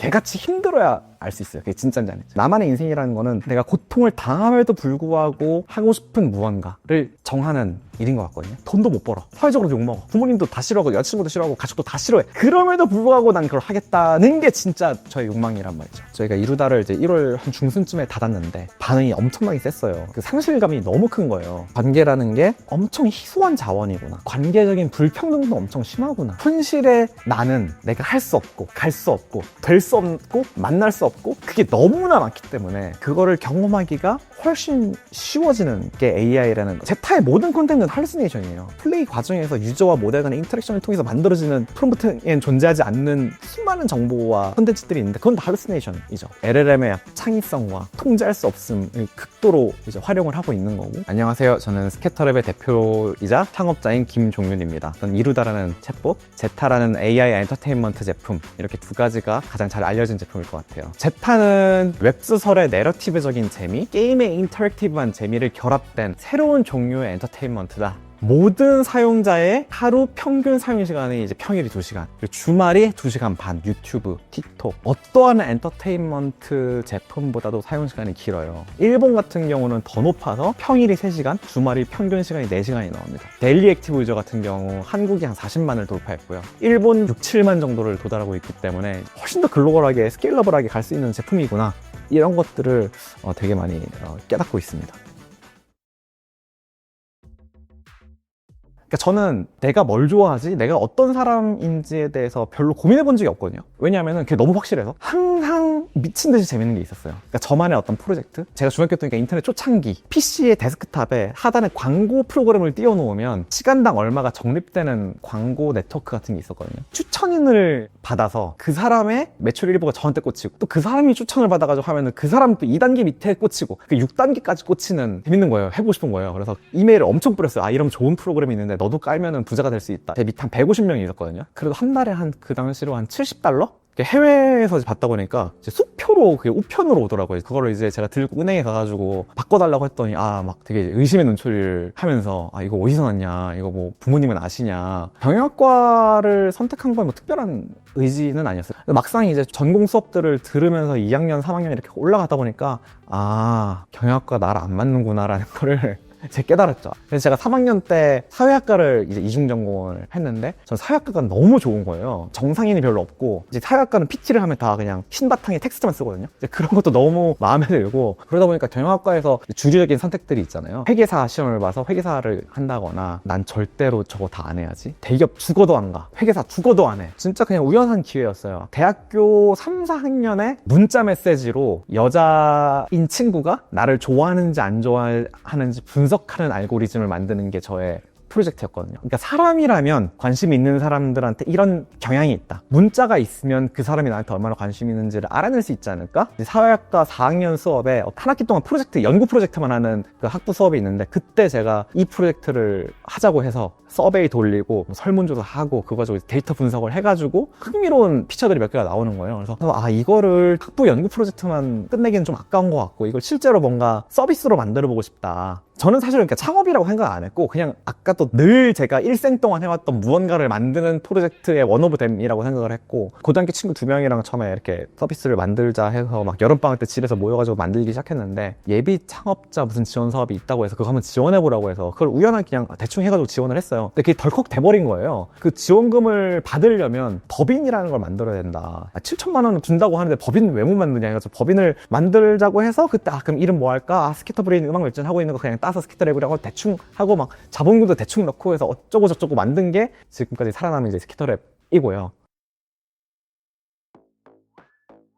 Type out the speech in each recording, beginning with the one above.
개같이 힘들어야 알 수 있어요. 그게 진짜인지 아닌지. 나만의 인생이라는 거는 내가 고통을 당함에도 불구하고 하고 싶은 무언가를 정하는 일인 것 같거든요. 돈도 못 벌어. 사회적으로 욕먹어. 부모님도 다 싫어하고 여자친구도 싫어하고 가족도 다 싫어해. 그럼에도 불구하고 난 그걸 하겠다는 게 진짜 저의 욕망이란 말이죠. 저희가 이루다를 이제 1월 한 중순쯤에 닫았는데 반응이 엄청나게 셌어요. 그 상실감이 너무 큰 거예요. 관계라는 게 엄청 희소한 자원이구나. 관계적인 불평등도 엄청 심하구나. 현실에 나는 내가 할 수 없고 갈 수 없고 될 수 없고 만날 수 없고 그게 너무나 많기 때문에 그거를 경험하기가 훨씬 쉬워지는 게 AI라는 거. 제타의 모든 콘텐츠는 할루시네이션이에요. 플레이 과정에서 유저와 모델 간의 인터랙션을 통해서 만들어지는 프롬프트엔 존재하지 않는 수많은 정보와 콘텐츠들이 있는데 그건 다 할루시네이션이죠. LLM의 창의성과 통제할 수 없음을 극도로 이제 활용을 하고 있는 거고. 안녕하세요. 저는 스캐터랩의 대표이자 창업자인 김종윤입니다. 저는 이루다라는 챗봇, 제타라는 AI 엔터테인먼트 제품, 이렇게 두 가지가 가장 잘 알려진 제품일 것 같아요. 제타는 웹소설의 내러티브적인 재미, 게임의 인터랙티브한 재미를 결합된 새로운 종류의 엔터테인먼트다. 모든 사용자의 하루 평균 사용 시간이 이제 평일이 2시간, 그리고 주말이 2시간 반, 유튜브, 틱톡. 어떠한 엔터테인먼트 제품보다도 사용 시간이 길어요. 일본 같은 경우는 더 높아서 평일이 3시간, 주말이 평균 시간이 4시간이 나옵니다. 데일리 액티브 유저 같은 경우 한국이 한 40만을 돌파했고요. 일본 6, 7만 정도를 도달하고 있기 때문에 훨씬 더 글로벌하게, 스케일러블하게 갈 수 있는 제품이구나. 이런 것들을 되게 많이 깨닫고 있습니다. 그러니까 저는 내가 뭘 좋아하지, 내가 어떤 사람인지에 대해서 별로 고민해 본 적이 없거든요. 왜냐하면 그게 너무 확실해서 항상 미친 듯이 재밌는 게 있었어요. 그러니까 저만의 어떤 프로젝트, 제가 중학교 때니까 인터넷 초창기 PC의 데스크탑에 하단에 광고 프로그램을 띄워놓으면 시간당 얼마가 적립되는 광고 네트워크 같은 게 있었거든요. 추천인을 받아서 그 사람의 매출 일부가 저한테 꽂히고 또 그 사람이 추천을 받아가지고 하면은 그 사람 또 2단계 밑에 꽂히고 그 6단계까지 꽂히는, 재밌는 거예요. 해보고 싶은 거예요. 그래서 이메일을 엄청 뿌렸어요. 아, 이러면 좋은 프로그램이 있는데 너도 깔면은 부자가 될 수 있다. 제 밑에 한 150명이 있었거든요. 그래도 한 달에 그 당시로 한 $70? 해외에서 받다 보니까 이제 수표로 그게 우편으로 오더라고요. 그거를 이제 제가 들고 은행에 가가지고 바꿔달라고 했더니 막 되게 의심의 눈초리를 하면서 이거 어디서 났냐, 이거 뭐 부모님은 아시냐. 경영학과를 선택한 건 뭐 특별한 의지는 아니었어요. 막상 이제 전공 수업들을 들으면서 2학년, 3학년 이렇게 올라가다 보니까 경영학과 나랑 안 맞는구나라는 거를 제가 깨달았죠. 그래서 제가 3학년 때 사회학과를 이제 이중 전공을 했는데 전 사회학과가 너무 좋은 거예요. 정상인이 별로 없고 이제 사회학과는 PT를 하면 다 그냥 흰바탕에 텍스트만 쓰거든요. 이제 그런 것도 너무 마음에 들고, 그러다 보니까 경영학과에서 주류적인 선택들이 있잖아요. 회계사 시험을 봐서 회계사를 한다거나, 난 절대로 저거 다 안 해야지, 대기업 죽어도 안 가, 회계사 죽어도 안 해. 진짜 그냥 우연한 기회였어요. 대학교 3, 4학년에 문자 메시지로 여자인 친구가 나를 좋아하는지 안 좋아하는지 분석하는 알고리즘을 만드는 게 저의 프로젝트였거든요. 그러니까 사람이라면 관심이 있는 사람들한테 이런 경향이 있다. 문자가 있으면 그 사람이 나한테 얼마나 관심이 있는지를 알아낼 수 있지 않을까? 사회학과 4학년 수업에 한 학기 동안 연구 프로젝트만 하는 그 학부 수업이 있는데, 그때 제가 이 프로젝트를 하자고 해서 서베이 돌리고 설문조사 하고 그거 가지고 데이터 분석을 해가지고 흥미로운 피처들이 몇 개가 나오는 거예요. 그래서 이거를 학부 연구 프로젝트만 끝내기는 좀 아까운 것 같고, 이걸 실제로 뭔가 서비스로 만들어 보고 싶다. 저는 사실 그러니까 창업이라고 생각 안 했고, 그냥 아까 또 늘 제가 일생 동안 해왔던 무언가를 만드는 프로젝트의 원 오브 댐이라고 생각을 했고, 고등학교 친구 2명이랑 처음에 이렇게 서비스를 만들자 해서 막 여름방학 때 집에서 모여가지고 만들기 시작했는데, 예비 창업자 무슨 지원 사업이 있다고 해서 그거 한번 지원해보라고 해서 그걸 우연하게 그냥 대충 해가지고 지원을 했어요. 근데 그게 덜컥 돼버린 거예요. 그 지원금을 받으려면 법인이라는 걸 만들어야 된다. 7천만 원을 준다고 하는데 법인 왜 못 만드냐 해가지고 법인을 만들자고 해서, 그때 그럼 이름 뭐 할까? 스캐터브레인 음악 발전하고 있는 거 그냥 따서 스캐터랩이라고 대충 하고 막 자본금도 대충 넣고 해서 어쩌고 저쩌고 만든 게 지금까지 살아남은 이제 스캐터랩이고요.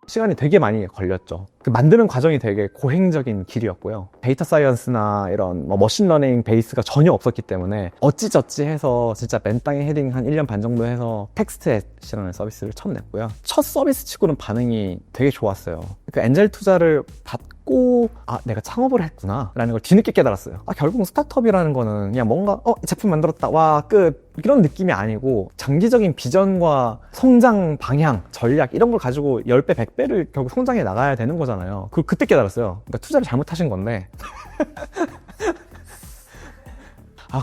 시간이 되게 많이 걸렸죠. 그 만드는 과정이 되게 고행적인 길이었고요. 데이터 사이언스나 이런 머신러닝 베이스가 전혀 없었기 때문에 어찌저찌 해서 진짜 맨땅에 헤딩 한 1년 반 정도 해서 텍스트 엣이라는 서비스를 처음 냈고요. 첫 서비스 치고는 반응이 되게 좋았어요. 그러니까 엔젤 투자를 받고 내가 창업을 했구나 라는 걸 뒤늦게 깨달았어요. 결국 스타트업이라는 거는 그냥 뭔가 제품 만들었다, 와 끝, 이런 느낌이 아니고 장기적인 비전과 성장 방향, 전략 이런 걸 가지고 10배, 100배를 결국 성장해 나가야 되는 거잖아요. 그때 깨달았어요. 그러니까 투자를 잘못하신 건데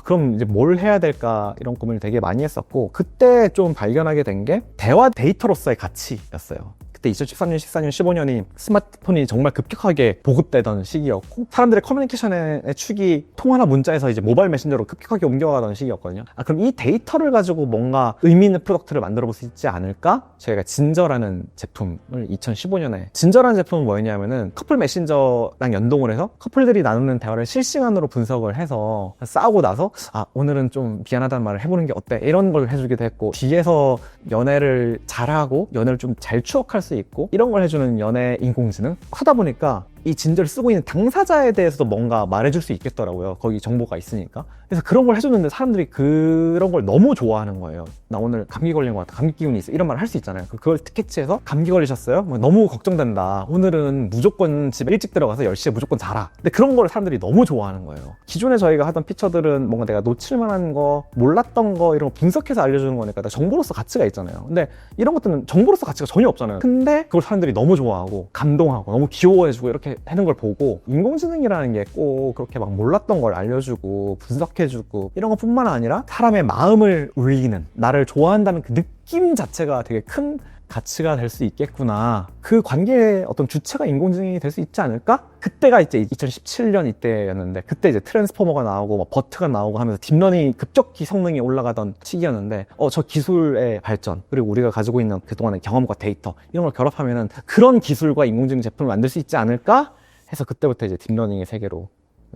그럼 이제 뭘 해야 될까, 이런 고민을 되게 많이 했었고, 그때 좀 발견하게 된 게 대화 데이터로서의 가치였어요. 그때 2013년, 14년, 15년이 스마트폰이 정말 급격하게 보급되던 시기였고 사람들의 커뮤니케이션의 축이 통화나 문자에서 이제 모바일 메신저로 급격하게 옮겨가던 시기였거든요. 그럼 이 데이터를 가지고 뭔가 의미 있는 프로덕트를 만들어 볼 수 있지 않을까? 저희가 진저라는 제품을 2015년에 진저라는 제품은 뭐였냐면은 커플 메신저랑 연동을 해서 커플들이 나누는 대화를 실시간으로 분석을 해서 싸우고 나서 오늘은 좀 미안하다는 말을 해보는 게 어때? 이런 걸 해주기도 했고 뒤에서 연애를 잘하고 연애를 좀 잘 추억할 수 있고 이런 걸 해주는 연애 인공지능 하다 보니까 이 진저를 쓰고 있는 당사자에 대해서도 뭔가 말해줄 수 있겠더라고요. 거기 정보가 있으니까. 그래서 그런 걸 해줬는데 사람들이 그런 걸 너무 좋아하는 거예요. 나 오늘 감기 걸린 것 같아. 감기 기운이 있어. 이런 말 할 수 있잖아요. 그걸 캐치해서 감기 걸리셨어요? 너무 걱정된다. 오늘은 무조건 집에 일찍 들어가서 10시에 무조건 자라. 근데 그런 걸 사람들이 너무 좋아하는 거예요. 기존에 저희가 하던 피처들은 뭔가 내가 놓칠 만한 거, 몰랐던 거 이런 거 분석해서 알려주는 거니까 정보로서 가치가 있잖아요. 근데 이런 것들은 정보로서 가치가 전혀 없잖아요. 근데 그걸 사람들이 너무 좋아하고 감동하고 너무 귀여워해주고 이렇게 하는 걸 보고 인공지능이라는 게 꼭 그렇게 막 몰랐던 걸 알려주고 분석해주고 이런 것뿐만 아니라 사람의 마음을 울리는 나를 좋아한다는 그 느낌 자체가 되게 큰 가치가 될 수 있겠구나. 그 관계의 어떤 주체가 인공지능이 될 수 있지 않을까? 그때가 이제 2017년 이때였는데 그때 이제 트랜스포머가 나오고 뭐 버트가 나오고 하면서 딥러닝이 급격히 성능이 올라가던 시기였는데 저 기술의 발전 그리고 우리가 가지고 있는 그동안의 경험과 데이터 이런 걸 결합하면은 그런 기술과 인공지능 제품을 만들 수 있지 않을까? 해서 그때부터 이제 딥러닝의 세계로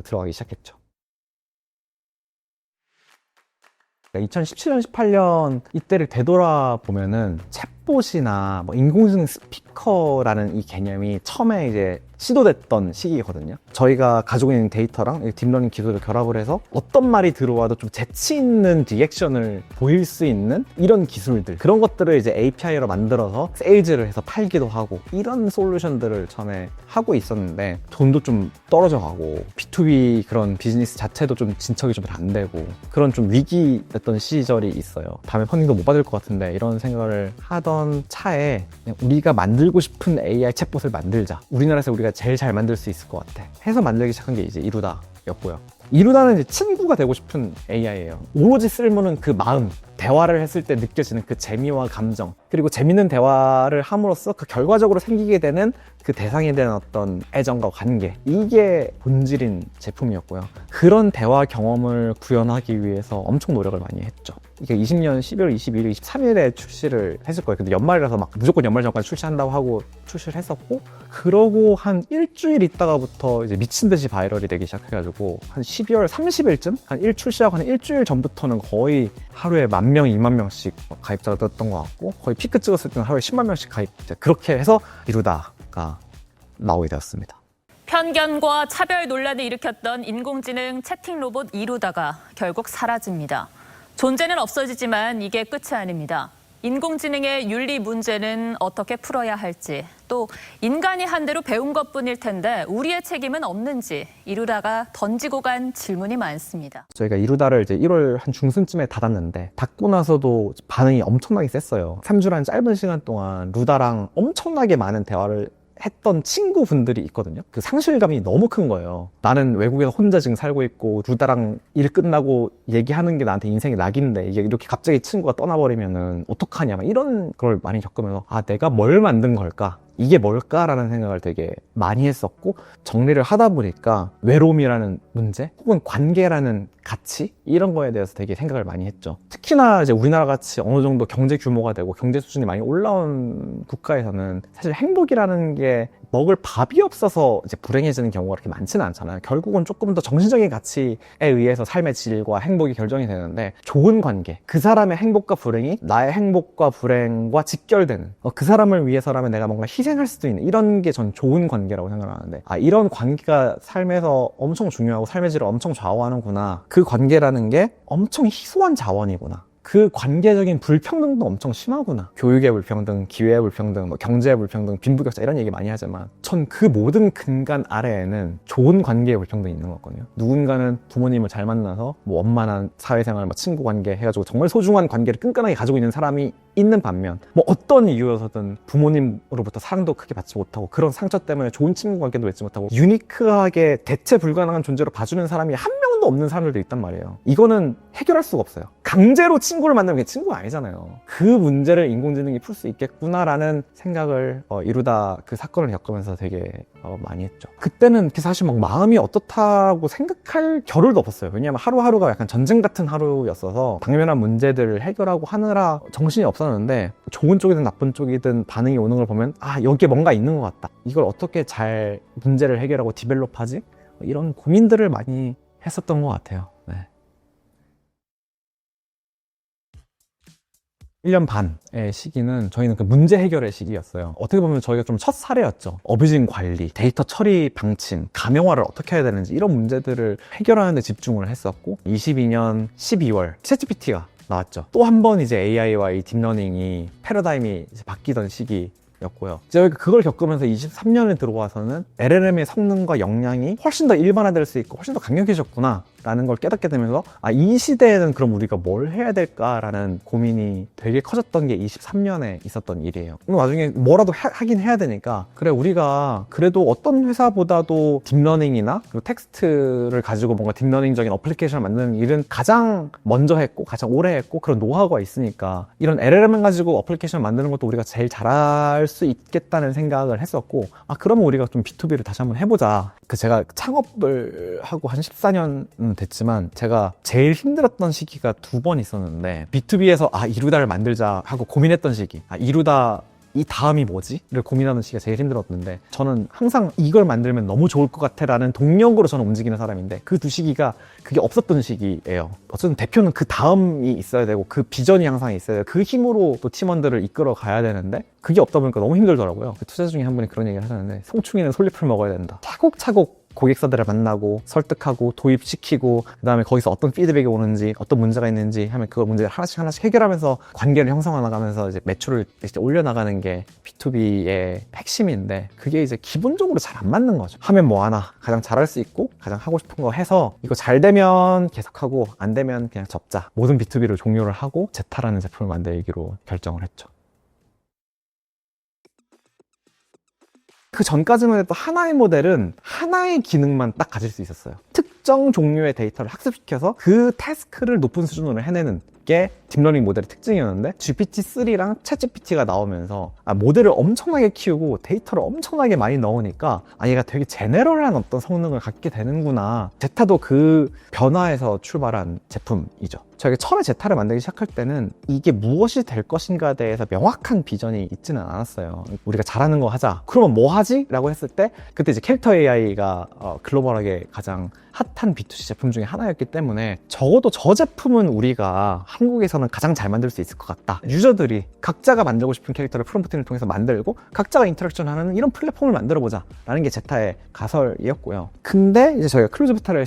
들어가기 시작했죠. 2017년, 18년 이때를 되돌아보면은 챗봇이나 뭐 인공지능 스피커라는 이 개념이 처음에 이제 시도됐던 시기거든요. 저희가 가지고 있는 데이터랑 딥러닝 기술을 결합을 해서 어떤 말이 들어와도 좀 재치 있는 리액션을 보일 수 있는 이런 기술들 그런 것들을 이제 API로 만들어서 세일즈를 해서 팔기도 하고 이런 솔루션들을 처음에 하고 있었는데 돈도 좀 떨어져 가고 B2B 그런 비즈니스 자체도 좀 진척이 좀 안 되고 그런 좀 위기됐던 시절이 있어요. 다음에 펀딩도 못 받을 것 같은데 이런 생각을 하던 차에 그냥 우리가 만들고 싶은 AI 챗봇을 만들자. 우리나라에서 우리가 제일 잘 만들 수 있을 것 같아 해서 만들기 시작한 게 이제 이루다였고요. 이루다는 이제 친구가 되고 싶은 AI예요. 오로지 쓸모는 그 마음, 대화를 했을 때 느껴지는 그 재미와 감정 그리고 재밌는 대화를 함으로써 그 결과적으로 생기게 되는 그 대상에 대한 어떤 애정과 관계 이게 본질인 제품이었고요. 그런 대화 경험을 구현하기 위해서 엄청 노력을 많이 했죠. 이게 20년 12월 22일, 23일에 출시를 했을 거예요. 근데 연말이라서 막 무조건 연말 전까지 출시한다고 하고 출시를 했었고 그러고 한 일주일 있다가부터 이제 미친 듯이 바이럴이 되기 시작해가지고 한 12월 30일쯤 한 출시하고 한 일주일 전부터는 거의 하루에 10,000명, 20,000명씩 가입자가 됐던 것 같고 거의 피크 찍었을 때는 하루에 10만 명씩 가입자 그렇게 해서 이루다가 나오게 되었습니다. 편견과 차별 논란을 일으켰던 인공지능 채팅 로봇 이루다가 결국 사라집니다. 존재는 없어지지만 이게 끝이 아닙니다. 인공지능의 윤리 문제는 어떻게 풀어야 할지, 또 인간이 한 대로 배운 것뿐일 텐데 우리의 책임은 없는지 이루다가 던지고 간 질문이 많습니다. 저희가 이루다를 이제 1월 한 중순쯤에 닫았는데 닫고 나서도 반응이 엄청나게 셌어요. 3주라는 짧은 시간 동안 루다랑 엄청나게 많은 대화를 했던 친구분들이 있거든요. 그 상실감이 너무 큰 거예요. 나는 외국에서 혼자 지금 살고 있고 루다랑 일 끝나고 얘기하는 게 나한테 인생의 낙인데 이게 이렇게 갑자기 친구가 떠나버리면은 어떡하냐 막 이런 걸 많이 겪으면서 내가 뭘 만든 걸까? 이게 뭘까라는 생각을 되게 많이 했었고 정리를 하다 보니까 외로움이라는 문제 혹은 관계라는 가치 이런 거에 대해서 되게 생각을 많이 했죠. 특히나 이제 우리나라 같이 어느 정도 경제 규모가 되고 경제 수준이 많이 올라온 국가에서는 사실 행복이라는 게 먹을 밥이 없어서 이제 불행해지는 경우가 그렇게 많지는 않잖아요. 결국은 조금 더 정신적인 가치에 의해서 삶의 질과 행복이 결정이 되는데 좋은 관계, 그 사람의 행복과 불행이 나의 행복과 불행과 직결되는 그 사람을 위해서라면 내가 뭔가 희생할 수도 있는 이런 게 전 좋은 관계라고 생각을 하는데 이런 관계가 삶에서 엄청 중요하고 삶의 질을 엄청 좌우하는구나. 그 관계라는 게 엄청 희소한 자원이구나. 그 관계적인 불평등도 엄청 심하구나. 교육의 불평등, 기회의 불평등, 뭐 경제의 불평등, 빈부격차 이런 얘기 많이 하지만 전 그 모든 근간 아래에는 좋은 관계의 불평등이 있는 거거든요. 누군가는 부모님을 잘 만나서 뭐 원만한 사회생활, 뭐 친구 관계 해가지고 정말 소중한 관계를 끈끈하게 가지고 있는 사람이 있는 반면 뭐 어떤 이유여서든 부모님으로부터 사랑도 크게 받지 못하고 그런 상처 때문에 좋은 친구 관계도 맺지 못하고 유니크하게 대체 불가능한 존재로 봐주는 사람이 한 명도 번도 없는 사람들도 있단 말이에요. 이거는 해결할 수가 없어요. 강제로 친구를 만나면 그게 친구가 아니잖아요. 그 문제를 인공지능이 풀 수 있겠구나라는 생각을 이루다 그 사건을 겪으면서 되게 많이 했죠. 그때는 사실 막 마음이 어떻다고 생각할 겨를도 없었어요. 왜냐하면 하루하루가 약간 전쟁 같은 하루였어서 당면한 문제들을 해결하고 하느라 정신이 없었는데, 좋은 쪽이든 나쁜 쪽이든 반응이 오는 걸 보면 아, 여기에 뭔가 있는 것 같다. 이걸 어떻게 잘 문제를 해결하고 디벨롭하지? 이런 고민들을 많이 했었던 것 같아요. 네. 1년 반의 시기는 저희는 그 문제 해결의 시기였어요. 어떻게 보면 저희가 좀 첫 사례였죠. 어뷰징 관리, 데이터 처리 방침, 가명화를 어떻게 해야 되는지 이런 문제들을 해결하는 데 집중을 했었고, 22년 12월 챗GPT가 나왔죠. 또 한 번 이제 AI와 이 딥러닝이 패러다임이 이제 바뀌던 시기였고요. 저희가 그걸 겪으면서 23년에 들어와서는 LLM의 성능과 역량이 훨씬 더 일반화될 수 있고 훨씬 더 강력해졌구나 라는 걸 깨닫게 되면서, 아, 이 시대에는 그럼 우리가 뭘 해야 될까라는 고민이 되게 커졌던 게 23년에 있었던 일이에요. 나중에 뭐라도 하긴 해야 되니까, 그래 우리가 그래도 어떤 회사보다도 딥러닝이나 그리고 텍스트를 가지고 뭔가 딥러닝적인 어플리케이션을 만드는 일은 가장 먼저 했고 가장 오래 했고 그런 노하우가 있으니까 이런 LLM 가지고 어플리케이션을 만드는 것도 우리가 제일 잘할 수 있겠다는 생각을 했었고, 아 그러면 우리가 좀 B2B를 다시 한번 해보자. 제가 창업을 하고 한 14년 됐지만 제가 제일 힘들었던 시기가 2번 있었는데, B2B에서 아 이루다를 만들자 하고 고민했던 시기, 아 이루다 이 다음이 뭐지? 를 고민하는 시기가 제일 힘들었는데, 저는 항상 이걸 만들면 너무 좋을 것 같아 라는 동력으로 저는 움직이는 사람인데, 그 두 시기가 그게 없었던 시기예요. 어쨌든 대표는 그 다음이 있어야 되고 그 비전이 항상 있어야 되고 그 힘으로 또 팀원들을 이끌어 가야 되는데, 그게 없다 보니까 너무 힘들더라고요. 그 투자 중에 한 분이 그런 얘기를 하셨는데, 송충이는 솔잎을 먹어야 된다. 차곡차곡 고객사들을 만나고 설득하고 도입시키고, 그 다음에 거기서 어떤 피드백이 오는지 어떤 문제가 있는지 하면 그걸 문제를 하나씩 해결하면서 관계를 형성해 나가면서 이제 매출을 이제 올려나가는 게 B2B의 핵심인데, 그게 이제 기본적으로 잘 안 맞는 거죠. 하면 뭐 하나, 가장 잘할 수 있고 가장 하고 싶은 거 해서 이거 잘 되면 계속하고 안 되면 그냥 접자. 모든 B2B를 종료를 하고 제타라는 제품을 만들기로 결정을 했죠. 그 전까지만 해도 하나의 모델은 하나의 기능만 딱 가질 수 있었어요. 특정 종류의 데이터를 학습시켜서 그 태스크를 높은 수준으로 해내는 게 딥러닝 모델의 특징이었는데, GPT-3랑 챗GPT가 나오면서 모델을 엄청나게 키우고 데이터를 엄청나게 많이 넣으니까 얘가 되게 제네럴한 어떤 성능을 갖게 되는구나. 제타도 그 변화에서 출발한 제품이죠. 저희가 처음에 제타를 만들기 시작할 때는 이게 무엇이 될 것인가에 대해서 명확한 비전이 있지는 않았어요. 우리가 잘하는 거 하자. 그러면 뭐 하지? 라고 했을 때, 그때 이제 캐릭터 AI가 글로벌하게 가장 핫한 B2C 제품 중에 하나였기 때문에 적어도 저 제품은 우리가 한국에서는 가장 잘 만들 수 있을 것 같다. 유저들이 각자가 만들고 싶은 캐릭터를 프롬프팅을 통해서 만들고 각자가 인터랙션 하는 이런 플랫폼을 만들어보자 라는 게 제타의 가설이었고요. 근데 이제 저희가 클로즈 베타를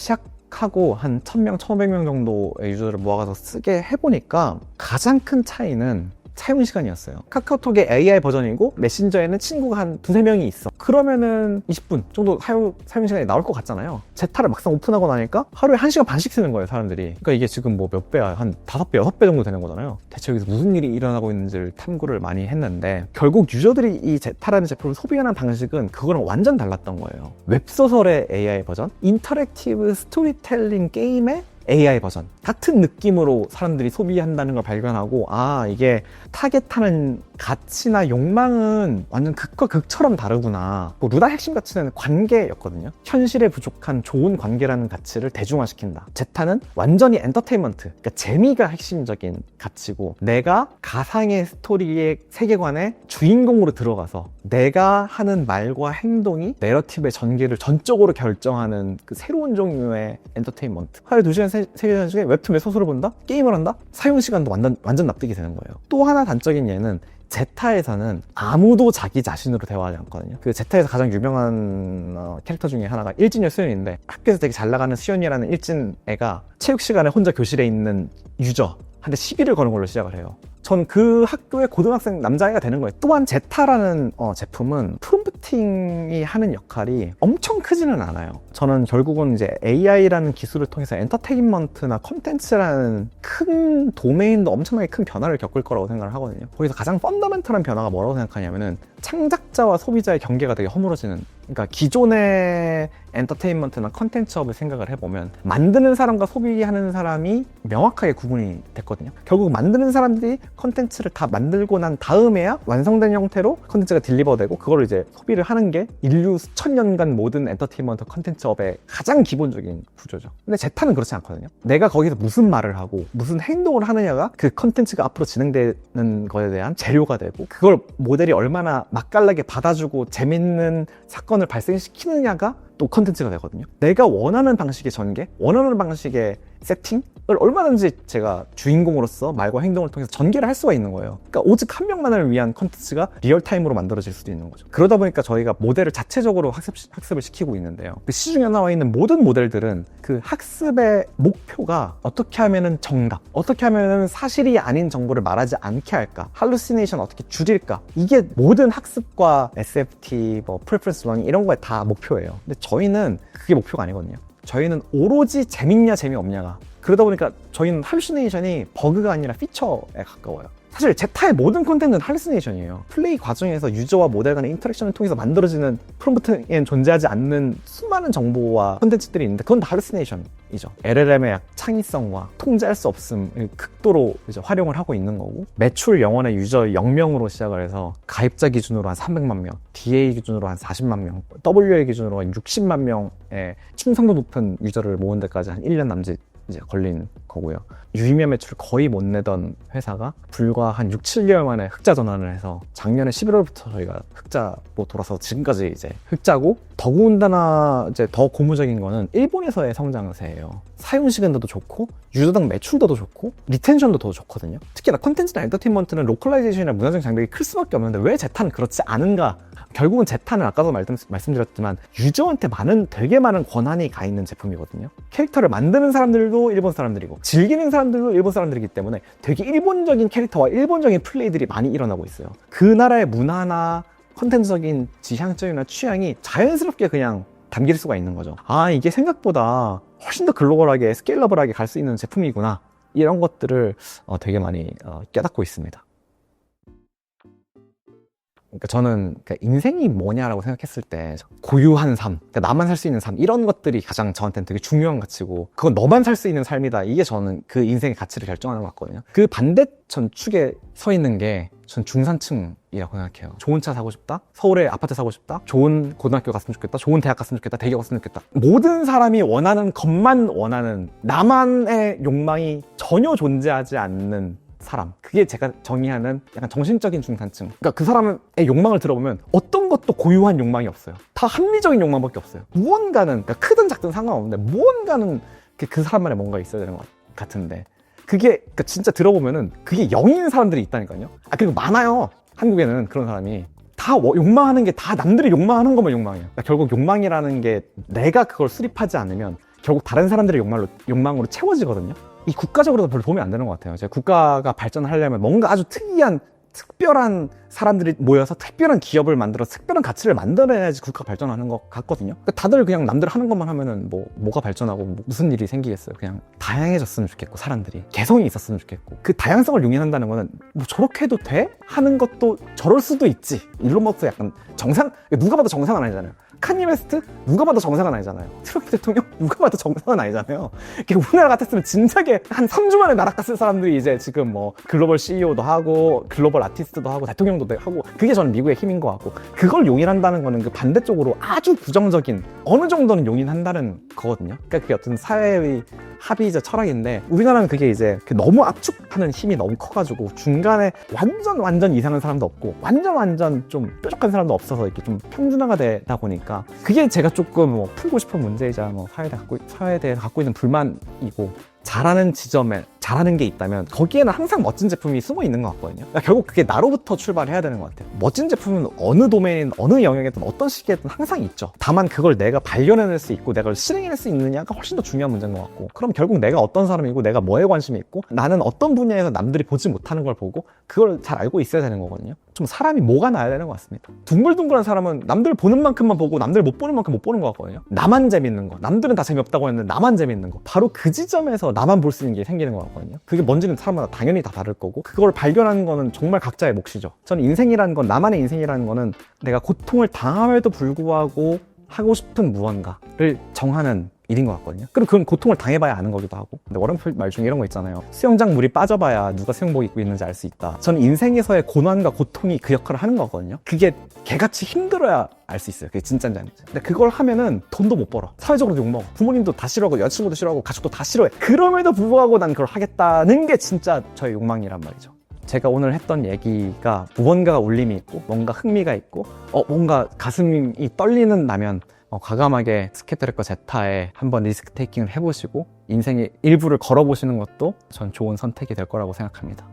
하고 한 1000명, 1500명 정도의 유저들을 모아가서 쓰게 해보니까 가장 큰 차이는 사용 시간이었어요. 카카오톡의 AI 버전이고 메신저에는 친구가 한 2-3명이 있어. 그러면은 20분 정도 사용 시간이 나올 것 같잖아요. 제타를 막상 오픈하고 나니까 하루에 1시간 반씩 쓰는 거예요, 사람들이. 그러니까 이게 지금 뭐 몇 배야? 한 5배, 6배 정도 되는 거잖아요. 대체 여기서 무슨 일이 일어나고 있는지를 탐구를 많이 했는데, 결국 유저들이 이 제타라는 제품을 소비하는 방식은 그거랑 완전 달랐던 거예요. 웹소설의 AI 버전, 인터랙티브 스토리텔링 게임의 AI 버전, 같은 느낌으로 사람들이 소비한다는 걸 발견하고, 아 이게 타겟하는 가치나 욕망은 완전 극과 극처럼 다르구나. 루다 핵심 가치는 관계였거든요. 현실에 부족한 좋은 관계라는 가치를 대중화시킨다. 제타는 완전히 엔터테인먼트, 그러니까 재미가 핵심적인 가치고, 내가 가상의 스토리의 세계관에 주인공으로 들어가서 내가 하는 말과 행동이 내러티브의 전개를 전적으로 결정하는 그 새로운 종류의 엔터테인먼트. 하루에 2시간, 3시간 중에 웹툰 소설을 본다? 게임을 한다? 사용시간도 완전 납득이 되는 거예요. 또 하나 단적인 예는, 제타에서는 아무도 자기 자신으로 대화하지 않거든요. 그 제타에서 가장 유명한 캐릭터 중에 하나가 일진여 수연인데, 학교에서 되게 잘 나가는 수연이라는 일진 애가 체육 시간에 혼자 교실에 있는 유저한테 시비를 거는 걸로 시작을 해요. 전 그 학교의 고등학생 남자애가 되는 거예요. 또한 제타라는 제품은 프롬프팅이 하는 역할이 엄청 크지는 않아요. 저는 결국은 이제 AI라는 기술을 통해서 엔터테인먼트나 콘텐츠라는 큰 도메인도 엄청나게 큰 변화를 겪을 거라고 생각을 하거든요. 거기서 가장 펀더멘털한 변화가 뭐라고 생각하냐면은, 창작자와 소비자의 경계가 되게 허물어지는, 그러니까 기존의 엔터테인먼트나 컨텐츠업을 생각을 해보면 만드는 사람과 소비하는 사람이 명확하게 구분이 됐거든요. 결국 만드는 사람들이 컨텐츠를 다 만들고 난 다음에야 완성된 형태로 컨텐츠가 딜리버되고 그걸 이제 소비를 하는 게 인류 수천 년간 모든 엔터테인먼트 컨텐츠업의 가장 기본적인 구조죠. 근데 제타는 그렇지 않거든요. 내가 거기서 무슨 말을 하고 무슨 행동을 하느냐가 그 컨텐츠가 앞으로 진행되는 거에 대한 재료가 되고, 그걸 모델이 얼마나 맛깔나게 받아주고 재밌는 사건을 발생시키느냐가 또 컨텐츠가 되거든요. 내가 원하는 방식의 전개, 원하는 방식의 세팅을 얼마든지 제가 주인공으로서 말과 행동을 통해서 전개를 할 수가 있는 거예요. 그러니까 오직 한 명만을 위한 컨텐츠가 리얼타임으로 만들어질 수도 있는 거죠. 그러다 보니까 저희가 모델을 자체적으로 학습을 시키고 있는데요. 그 시중에 나와 있는 모든 모델들은 그 학습의 목표가 어떻게 하면은 정답, 어떻게 하면은 사실이 아닌 정보를 말하지 않게 할까, 할루시네이션 어떻게 줄일까, 이게 모든 학습과 SFT, 프레퍼런스 러닝 이런 거에 다 목표예요. 근데 저희는 그게 목표가 아니거든요. 저희는 오로지 재밌냐 재미없냐가, 그러다 보니까 저희는 할루시네이션이 버그가 아니라 피처에 가까워요. 사실 제타의 모든 콘텐츠는 할루시네이션이에요. 플레이 과정에서 유저와 모델 간의 인터랙션을 통해서 만들어지는 프롬프트에는 존재하지 않는 수많은 정보와 콘텐츠들이 있는데 그건 다 할루시네이션이죠. LLM의 창의성과 통제할 수 없음을 극도로 이제 활용을 하고 있는 거고, 매출 영원의 유저 0명으로 시작을 해서 가입자 기준으로 한 300만 명, DA 기준으로 한 40만 명, WA 기준으로 한 60만 명의 충성도 높은 유저를 모은 데까지 한 1년 남짓 이제 걸린 거고요. 유의미한 매출을 거의 못 내던 회사가 불과 한 6, 7개월 만에 흑자 전환을 해서 작년에 11월부터 저희가 흑자로 돌아서 지금까지 이제 흑자고, 더군다나 이제 더 고무적인 거는 일본에서의 성장세예요. 사용 시간도 좋고 유저당 매출도 더 좋고 리텐션도 더 좋거든요. 특히나 컨텐츠나 엔터테인먼트는 로컬라이제이션이나 문화적 장벽이 클 수밖에 없는데 왜 제타는 그렇지 않은가? 결국은 제타는 아까도 말씀드렸지만 유저한테 되게 많은 권한이 가 있는 제품이거든요. 캐릭터를 만드는 사람들도 일본 사람들이고 즐기는 사람들도 일본 사람들이기 때문에 되게 일본적인 캐릭터와 일본적인 플레이들이 많이 일어나고 있어요. 그 나라의 문화나 컨텐츠적인 지향점이나 취향이 자연스럽게 그냥 담길 수가 있는 거죠. 아, 이게 생각보다 훨씬 더 글로벌하게 스케일러블하게 갈 수 있는 제품이구나, 이런 것들을 되게 많이 깨닫고 있습니다. 그러니까 저는 인생이 뭐냐라고 생각했을 때 고유한 삶, 그러니까 나만 살 수 있는 삶, 이런 것들이 가장 저한테는 되게 중요한 가치고, 그건 너만 살 수 있는 삶이다, 이게 저는 그 인생의 가치를 결정하는 것 같거든요. 그 반대천 축에 서 있는 게 전 중산층이라고 생각해요. 좋은 차 사고 싶다, 서울에 아파트 사고 싶다, 좋은 고등학교 갔으면 좋겠다, 좋은 대학 갔으면 좋겠다, 대기업 갔으면 좋겠다, 모든 사람이 원하는 것만 원하는, 나만의 욕망이 전혀 존재하지 않는 사람, 그게 제가 정의하는 약간 정신적인 중산층. 그러니까 그 사람의 욕망을 들어보면 어떤 것도 고유한 욕망이 없어요. 다 합리적인 욕망밖에 없어요. 무언가는, 그러니까 크든 작든 상관없는데 무언가는 그 사람만의 뭔가 있어야 되는 것 같은데, 그게 그러니까 진짜 들어보면은 그게 0인 사람들이 있다니까요. 그리고 많아요. 한국에는 그런 사람이. 다 욕망하는 게 다 남들이 욕망하는 것만 욕망이에요. 그러니까 결국 욕망이라는 게 내가 그걸 수립하지 않으면 결국 다른 사람들의 욕망으로 채워지거든요. 이 국가적으로도 별로 도움이 안 되는 것 같아요. 국가가 발전하려면 뭔가 아주 특별한 사람들이 모여서 특별한 기업을 만들어 특별한 가치를 만들어야지 국가가 발전하는 것 같거든요. 그러니까 다들 그냥 남들 하는 것만 하면은 뭐가 발전하고 무슨 일이 생기겠어요. 그냥 다양해졌으면 좋겠고, 사람들이 개성이 있었으면 좋겠고, 그 다양성을 용인한다는 거는 저렇게 해도 돼? 하는 것도 저럴 수도 있지. 일론 머스크 약간 누가 봐도 정상은 아니잖아요. 카니 웨스트 누가 봐도 정상은 아니잖아요. 트럼프 대통령 누가 봐도 정상은 아니잖아요. 우리나라 같았으면 진작에 한 3주 만에 날아갔을 사람들이 이제 지금 글로벌 CEO도 하고 글로벌 아티스트도 하고 대통령도 하고, 그게 저는 미국의 힘인 것 같고, 그걸 용인한다는 거는 그 반대쪽으로 아주 부정적인 어느 정도는 용인한다는 거거든요. 그러니까 그게 어떤 사회의 합의이자 철학인데, 우리나라는 그게 이제 너무 압축하는 힘이 너무 커가지고 중간에 완전 이상한 사람도 없고 완전 좀 뾰족한 사람도 없어서 이렇게 좀 평준화가 되다 보니까 그게 제가 조금 풀고 싶은 문제이자 사회에 대해서 갖고 있는 불만이고, 잘하는 지점에 잘하는 게 있다면 거기에는 항상 멋진 제품이 숨어 있는 것 같거든요. 그러니까 결국 그게 나로부터 출발해야 되는 것 같아요. 멋진 제품은 어느 도메인, 어느 영역이든 어떤 시기에든 항상 있죠. 다만 그걸 내가 발견해낼 수 있고 내가 실행해낼 수 있느냐가 훨씬 더 중요한 문제인 것 같고, 그럼 결국 내가 어떤 사람이고 내가 뭐에 관심이 있고 나는 어떤 분야에서 남들이 보지 못하는 걸 보고 그걸 잘 알고 있어야 되는 거거든요. 좀 사람이 뭐가 나야 되는 것 같습니다. 둥글둥글한 사람은 남들 보는 만큼만 보고 남들 못 보는 만큼 못 보는 것 같거든요. 나만 재밌는 거, 남들은 다 재미없다고 했는데 나만 재밌는 거, 바로 그 지점에서 나만 볼 수 있는 게 생기는 것 같거든요. 그게 뭔지는 사람마다 당연히 다 다를 거고, 그걸 발견하는 거는 정말 각자의 몫이죠. 저는 인생이라는 건, 나만의 인생이라는 거는 내가 고통을 당함에도 불구하고 하고 싶은 무언가를 정하는 일인 것 같거든요. 그럼 그건 고통을 당해봐야 아는 거기도 하고. 근데 워런 버핏 말 중에 이런 거 있잖아요. 수영장 물이 빠져봐야 누가 수영복 입고 있는지 알 수 있다. 저는 인생에서의 고난과 고통이 그 역할을 하는 거거든요. 그게 개같이 힘들어야 알 수 있어요. 그게 진짜인지 아닌지. 근데 그걸 하면은 돈도 못 벌어. 사회적으로 욕먹어. 부모님도 다 싫어하고 여자친구도 싫어하고 가족도 다 싫어해. 그럼에도 불구하고 난 그걸 하겠다는 게 진짜 저의 욕망이란 말이죠. 제가 오늘 했던 얘기가 무언가가 울림이 있고 뭔가 흥미가 있고 뭔가 가슴이 떨리는 나면 과감하게 스케트랙과 제타에 한번 리스크 테이킹을 해보시고 인생의 일부를 걸어보시는 것도 전 좋은 선택이 될 거라고 생각합니다.